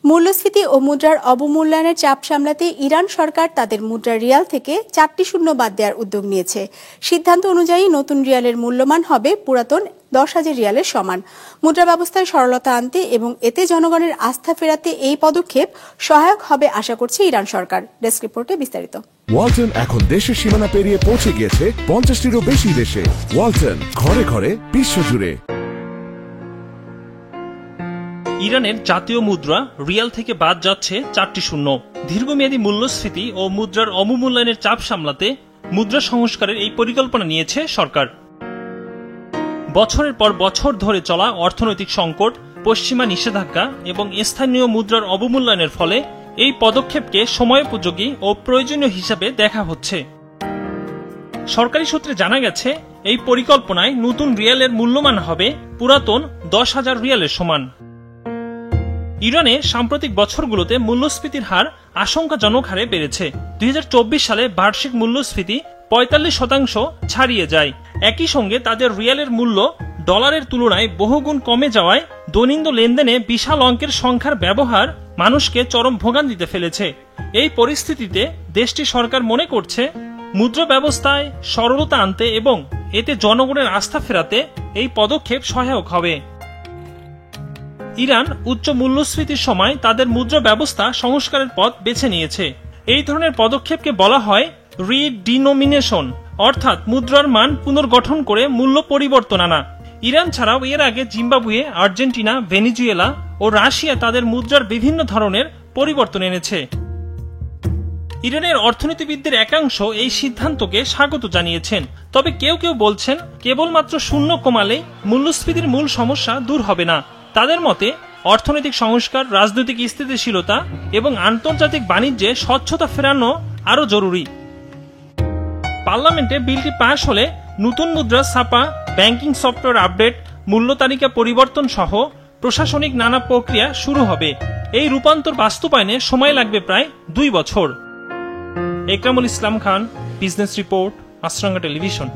মূল্যস্ফীতি ও মুদ্রার অবমূল্যায়নের চাপ সামলাতে ইরান সরকার তাদের মুদ্রা রিয়াল থেকে 4টি শূন্য বাদ দেওয়ার উদ্যোগ নিয়েছে। সিদ্ধান্ত অনুযায়ী নতুন রিয়ালের মূল্যমান হবে পুরাতন 10,000 রিয়ালের সমান। মুদ্রা ব্যবস্থায় সরলতা আনতে এবং এতে জনগণের আস্থা ফেরাতে এই পদক্ষেপ সহায়ক হবে আশা করছে ইরান সরকার। ডেস্ক রিপোর্টে বিস্তারিত। ওয়ালটন এখন দেশের সীমানা পেরিয়ে পৌঁছে গিয়েছে 50টিরও বেশি দেশে। ওয়ালটন, ঘরে ঘরে, বিশ্বজুড়ে। ইরানের জাতীয় মুদ্রা রিয়াল থেকে বাদ যাচ্ছে 4টি শূন্য। দীর্ঘমেয়াদী মূল্যস্ফীতি ও মুদ্রার অবমূল্যায়নের চাপ সামলাতে মুদ্রা সংস্কারের এই পরিকল্পনা নিয়েছে সরকার। বছরের পর বছর ধরে চলা অর্থনৈতিক সংকট, পশ্চিমা নিষেধাজ্ঞা এবং স্থানীয় মুদ্রার অবমূল্যায়নের ফলে এই পদক্ষেপকে সময়োপযোগী ও প্রয়োজনীয় হিসাবে দেখা হচ্ছে। সরকারি সূত্রে জানা গেছে, এই পরিকল্পনায় নতুন রিয়ালের মূল্যমান হবে পুরাতন 10,000 রিয়ালের সমান। ইরানে সাম্প্রতিক বছরগুলোতে মূল্যস্ফীতির হার আশঙ্কাজনক হারে বেড়েছে। 2024 সালে বার্ষিক মূল্যস্ফীতি 45% ছাড়িয়ে যায়। একই সঙ্গে তাদের রিয়ালের মূল্য ডলারের তুলনায় বহুগুণ কমে যাওয়ায় দৈনন্দিন লেনদেনে বিশাল অঙ্কের সংখ্যার ব্যবহার মানুষকে চরম ভোগান্তিতে ফেলেছে। এই পরিস্থিতিতে দেশটির সরকার মনে করছে, মুদ্রা ব্যবস্থায় সরলতা আনতে এবং এতে জনগণের আস্থা ফেরাতে এই পদক্ষেপ সহায়ক হবে। ইরান উচ্চ মূল্যস্ফীতির সময় তাদের মুদ্রা ব্যবস্থা সংস্কারের পথ বেছে নিয়েছে। এই ধরনের পদক্ষেপকে বলা হয় রিডিনোমিনেশন, অর্থাৎ মুদ্রার মান পুনর্গঠন করে মূল্য পরিবর্তন আনা। ইরান ছাড়াও এর আগে জিম্বাবুয়ে, আর্জেন্টিনা, ভেনেজুয়েলা ও রাশিয়া তাদের মুদ্রার বিভিন্ন ধরনের পরিবর্তন এনেছে। ইরানের অর্থনীতিবিদদের একাংশ এই সিদ্ধান্তকে স্বাগত জানিয়েছেন, তবে কেউ কেউ বলছেন কেবলমাত্র শূন্য কমালেই মূল্যস্ফীতির মূল সমস্যা দূর হবে না। তাদের মতে অর্থনৈতিক সংস্কার, রাজনৈতিক স্থিতিশীলতা এবং আন্তর্জাতিক বাণিজ্যে স্বচ্ছতা ফেরানো আরও জরুরি। পার্লামেন্টে বিলটি পাশ হলে নতুন মুদ্রা ছাপা, ব্যাংকিং সফটওয়্যার আপডেট, মূল্য তালিকা পরিবর্তন সহ প্রশাসনিক নানা প্রক্রিয়া শুরু হবে। এই রূপান্তর বাস্তবায়নে সময় লাগবে প্রায় 2 বছর। একরামুল ইসলাম খান, বিজনেস রিপোর্ট, মাছরাঙ্গা টেলিভিশন।